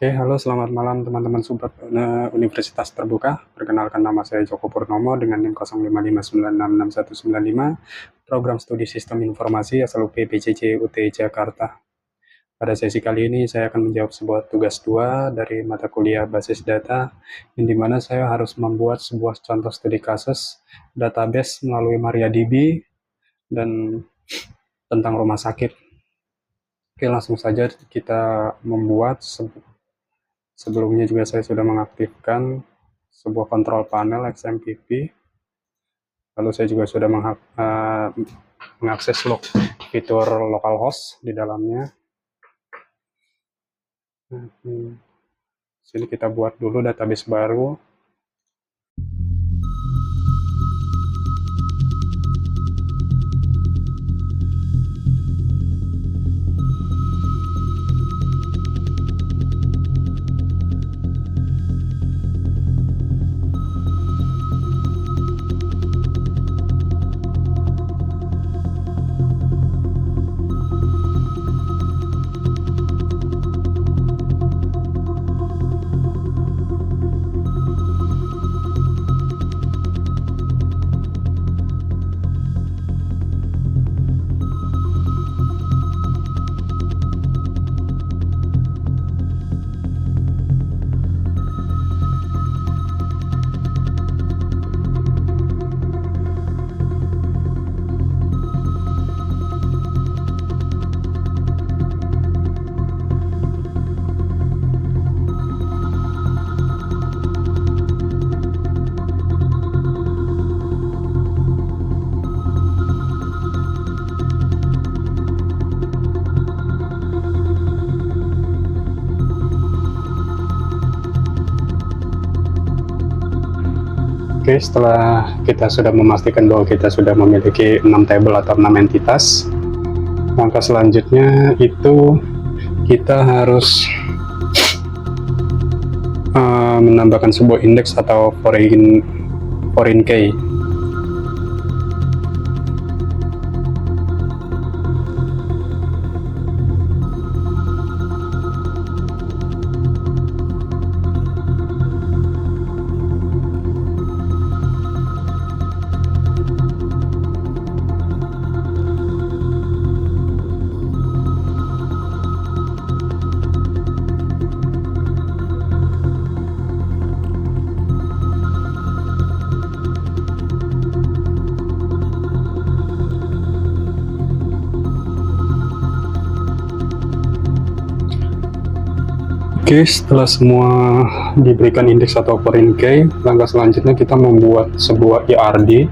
Oke, halo selamat malam teman-teman Subak Universitas Terbuka. Perkenalkan nama saya Joko Purnomo dengan NIM 0559666195, program studi Sistem Informasi asal UP PJJ UT Jakarta. Pada sesi kali ini saya akan menjawab sebuah tugas 2 dari mata kuliah Basis Data, yang dimana saya harus membuat sebuah contoh studi kasus database melalui MariaDB dan tentang rumah sakit. Oke, langsung saja kita membuat. Sebelumnya juga saya sudah mengaktifkan sebuah kontrol panel XMPP. Lalu saya juga sudah mengakses fitur localhost di dalamnya. Sini kita buat dulu database baru. Oke, setelah kita sudah memastikan bahwa kita sudah memiliki 6 tabel atau 6 entitas, langkah selanjutnya itu kita harus menambahkan sebuah indeks atau foreign key. Oke, setelah semua diberikan indeks atau foreign key, langkah selanjutnya kita membuat sebuah IRD.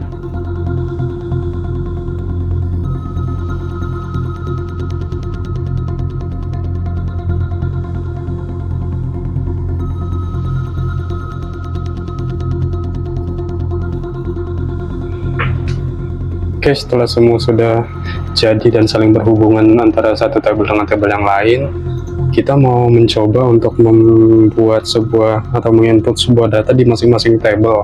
Oke, setelah semua sudah jadi dan saling berhubungan antara satu tabel dengan tabel yang lain, kita mau mencoba untuk membuat sebuah atau menginput sebuah data di masing-masing tabel.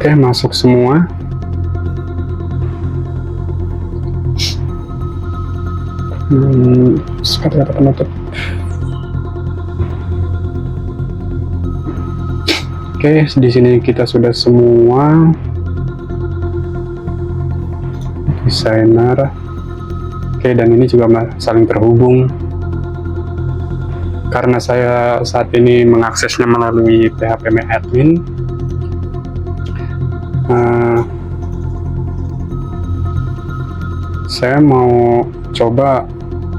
Oke, masuk semua. Kata-kata penutup. Oke, di sini kita sudah semua. Desainer. Oke, dan ini juga saling terhubung. karena saya saat ini mengaksesnya melalui PHP admin, saya mau coba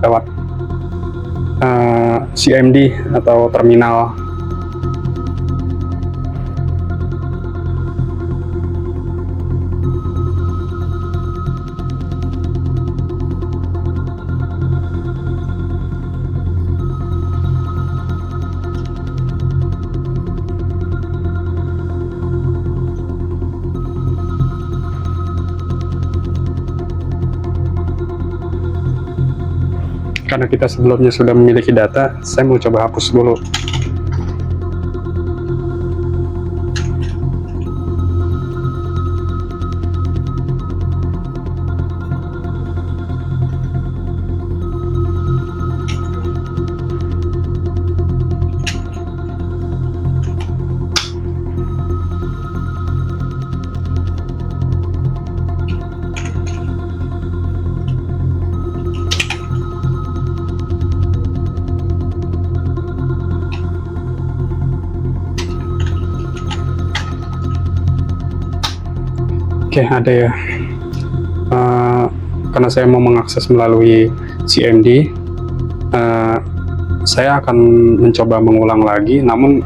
lewat CMD atau terminal. Karena kita sebelumnya sudah memiliki data, saya mau coba hapus dulu. Oke, ada ya. Karena saya mau mengakses melalui CMD, saya akan mencoba mengulang lagi, namun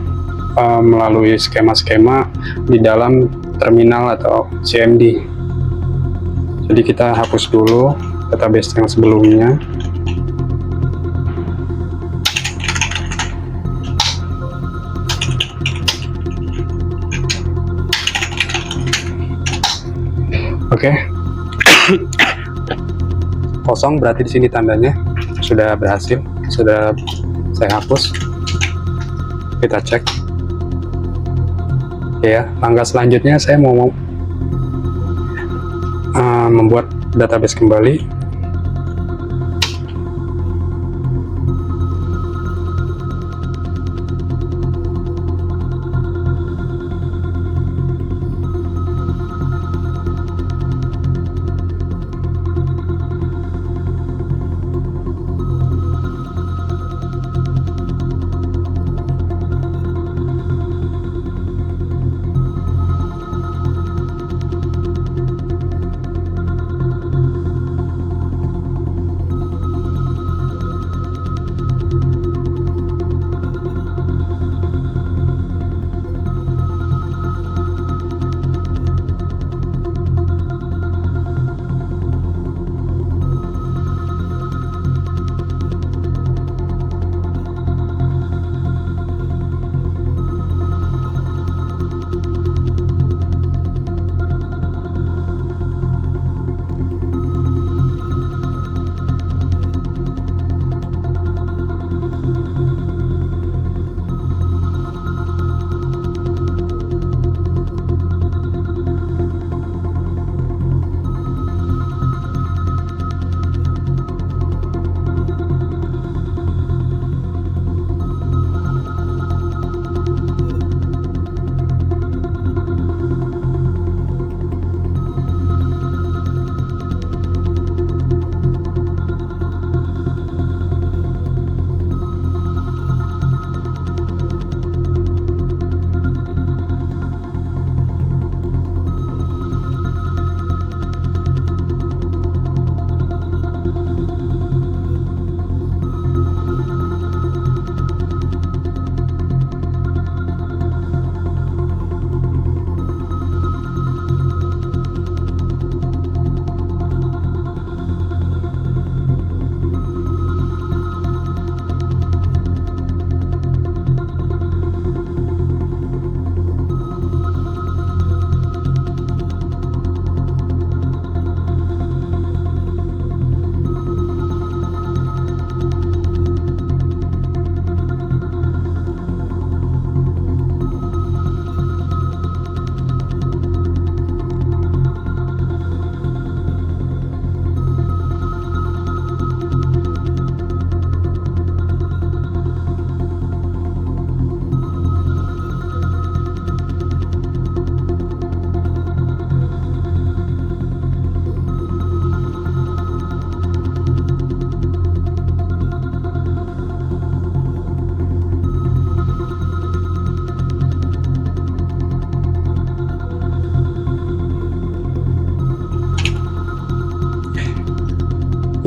melalui skema-skema di dalam terminal atau CMD. Jadi kita hapus dulu database yang sebelumnya. Oke. Kosong berarti di sini tandanya sudah berhasil, sudah saya hapus. Kita cek. Oke ya, langkah selanjutnya saya mau membuat database kembali.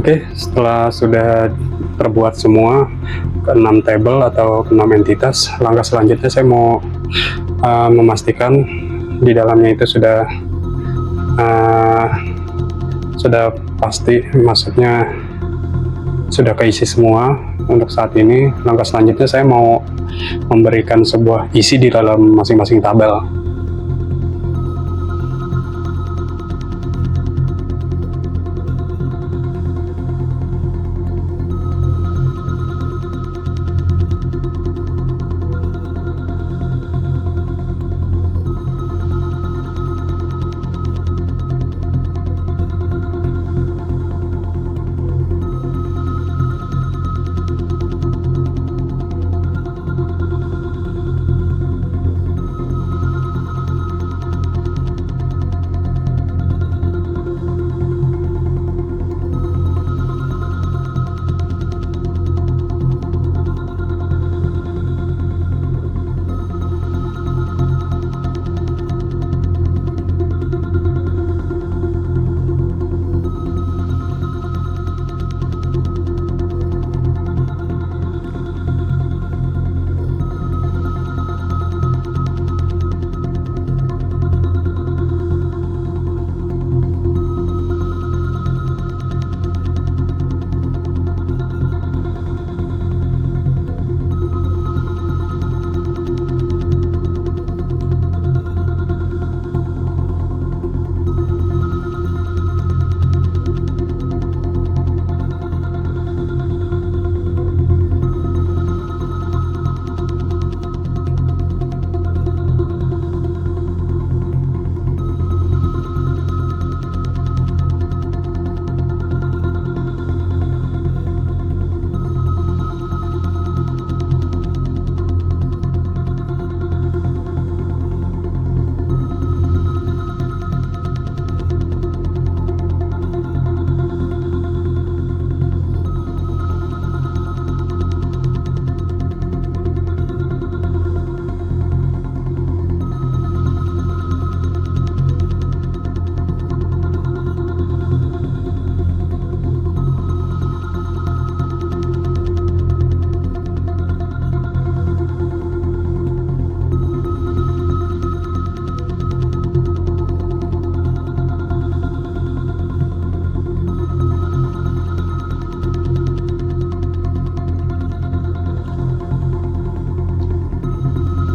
Oke, setelah sudah terbuat semua ke 6 table atau ke 6 entitas, langkah selanjutnya saya mau memastikan di dalamnya itu sudah pasti, maksudnya sudah keisi semua. Untuk saat ini, langkah selanjutnya saya mau memberikan sebuah isi di dalam masing-masing tabel.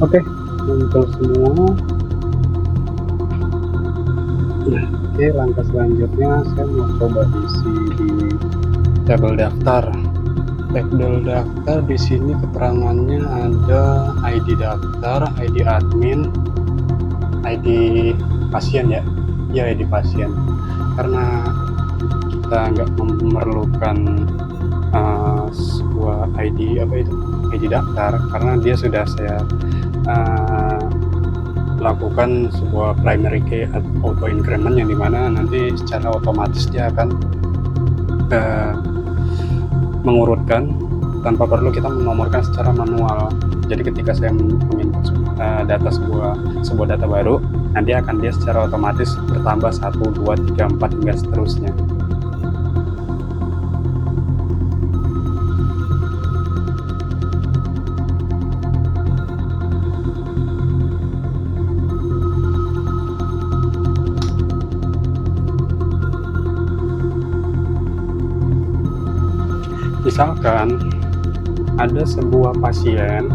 Oke, untuk semua. Oke, langkah selanjutnya saya mau coba isi di tabel daftar. Tabel daftar di sini keterangannya ada ID daftar, ID admin, ID pasien ya, ID pasien. Karena kita nggak memerlukan sebuah ID ID daftar, karena dia sudah saya lakukan sebuah primary key auto increment, yang dimana nanti secara otomatis dia akan mengurutkan tanpa perlu kita menomorkan secara manual. Jadi ketika saya menginput data sebuah data baru, nanti akan dia secara otomatis bertambah 1, 2, 3, 4 hingga seterusnya. Misalkan ada sebuah pasien,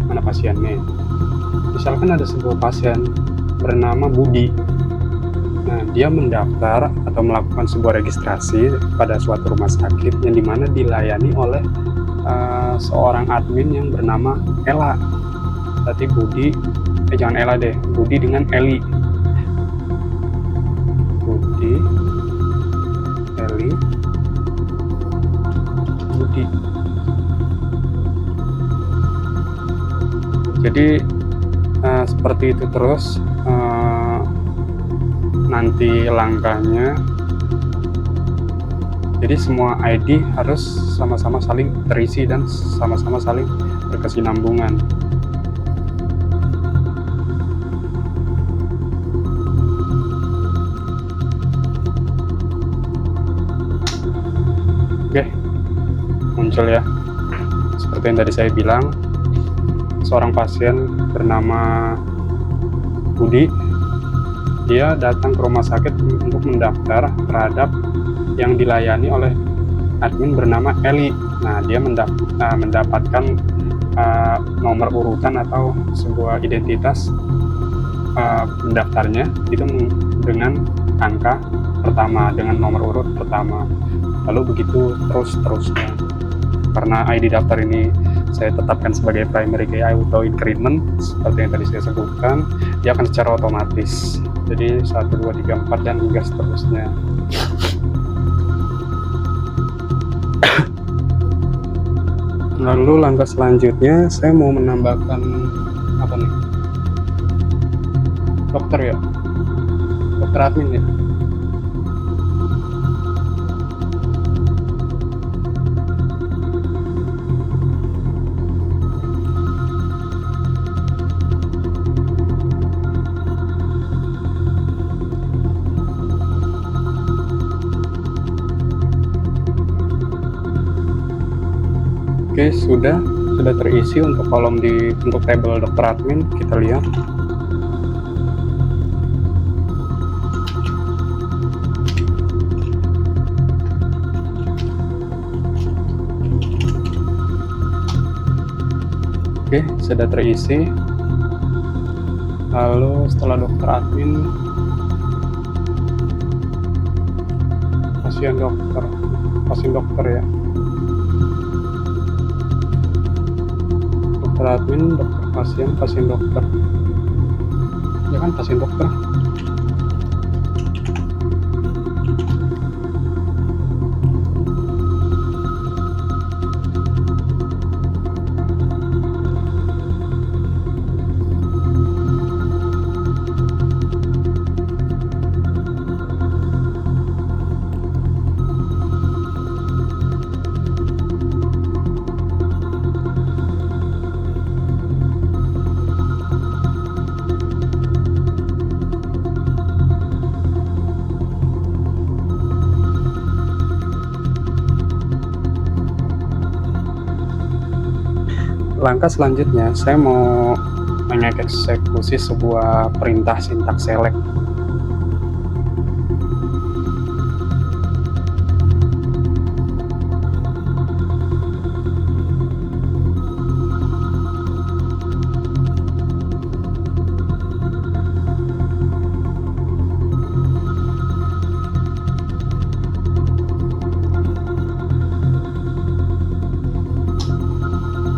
mana pasiennya? Misalkan ada sebuah pasien bernama Budi. Nah, dia mendaftar atau melakukan sebuah registrasi pada suatu rumah sakit yang dimana dilayani oleh seorang admin yang bernama Ella. Berarti Budi, jangan Ella deh, Budi dengan Eli. Budi, Eli, Budi. Jadi seperti itu terus nanti langkahnya. Jadi semua ID harus sama-sama saling terisi dan sama-sama saling berkesinambungan. muncul ya. Seperti yang tadi saya bilang, seorang pasien bernama Budi, dia datang ke rumah sakit untuk mendaftar terhadap yang dilayani oleh admin bernama Eli. Nah, dia mendapatkan nomor urutan atau sebuah identitas pendaftarnya itu dengan angka pertama, dengan nomor urut pertama, lalu begitu terus-terusnya. Karena ID daftar ini saya tetapkan sebagai primary key auto increment seperti yang tadi saya sebutkan, dia akan secara otomatis, jadi 1, 2, 3, 4 dan hingga seterusnya. Lalu langkah selanjutnya saya mau menambahkan apa nih, dokter ya, dokter admin ya. Oke, sudah terisi untuk kolom untuk tabel dokter admin. Kita lihat. Oke, sudah terisi. Lalu setelah dokter admin, pasien dokter ya. Dokter admin, dokter pasien dokter. Ya kan, pasien dokter. Langkah selanjutnya saya mau mengeksekusi sebuah perintah sintaks select.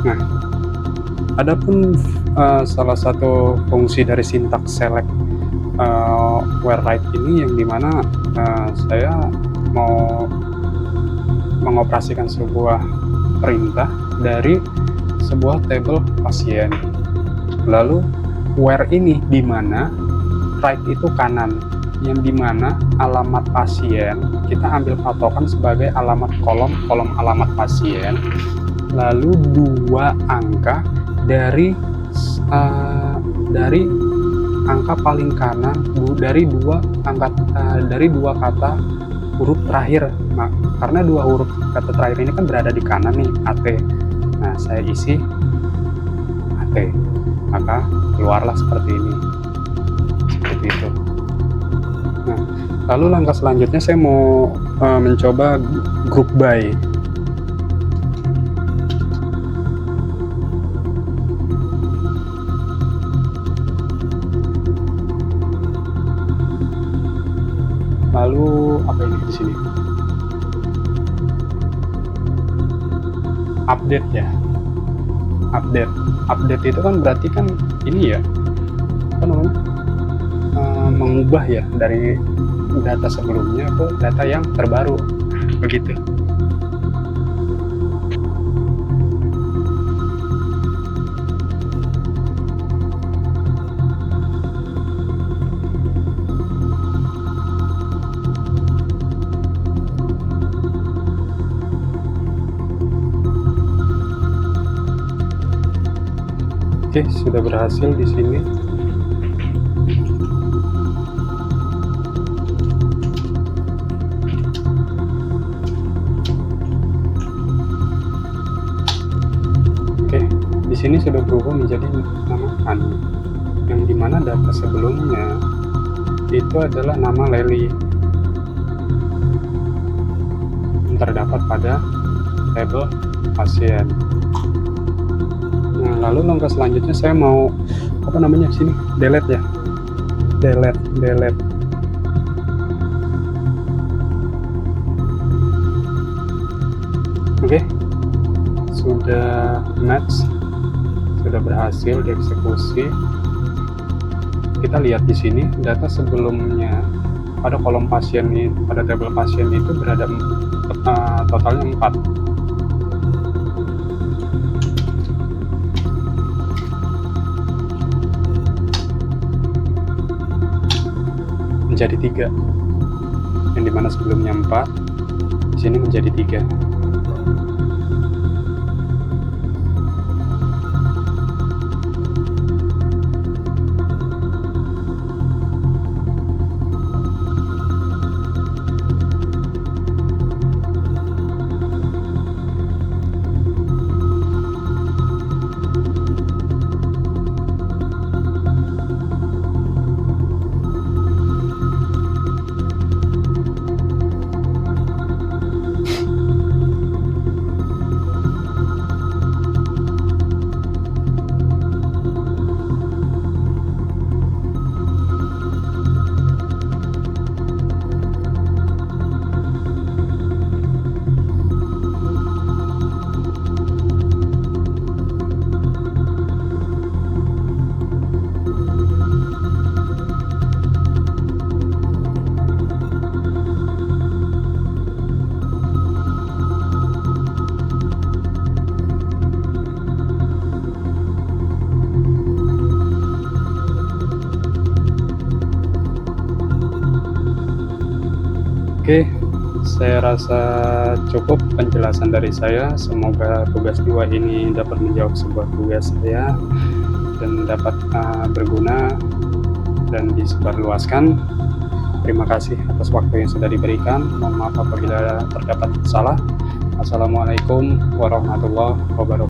Nah, adapun salah satu fungsi dari sintaks select where right ini yang dimana saya mau mengoperasikan sebuah perintah dari sebuah tabel pasien. Lalu where ini dimana right itu kanan, yang dimana alamat pasien kita ambil patokan sebagai alamat kolom alamat pasien, lalu 2 angka dari angka paling kanan dari dua kata huruf terakhir. Nah, karena 2 huruf kata terakhir ini kan berada di kanan nih, AT. Nah, saya isi AT, maka keluarlah seperti ini, seperti itu. Nah, lalu langkah selanjutnya saya mau mencoba group by. Lalu apa ini di sini? Update ya. Update itu kan berarti kan ini ya, apa namanya? Mengubah ya dari data sebelumnya ke data yang terbaru, begitu. Oke, sudah berhasil di sini. sudah berubah menjadi nama Ani, yang dimana data sebelumnya itu adalah nama Leli yang terdapat pada tabel pasien. Nah, lalu langkah selanjutnya saya mau sini delete ya, delete. Oke, sudah match, sudah berhasil dieksekusi. Kita lihat di sini data sebelumnya pada kolom pasien ini, pada tabel pasien itu berada totalnya 4. Menjadi 3, yang dimana sebelumnya 4, di sini menjadi 3. Oke, saya rasa cukup penjelasan dari saya. Semoga tugas 2 ini dapat menjawab sebuah tugas saya dan dapat berguna dan disebarluaskan. Terima kasih atas waktu yang sudah diberikan. Mohon maaf apabila terdapat salah. Assalamualaikum warahmatullahi wabarakatuh.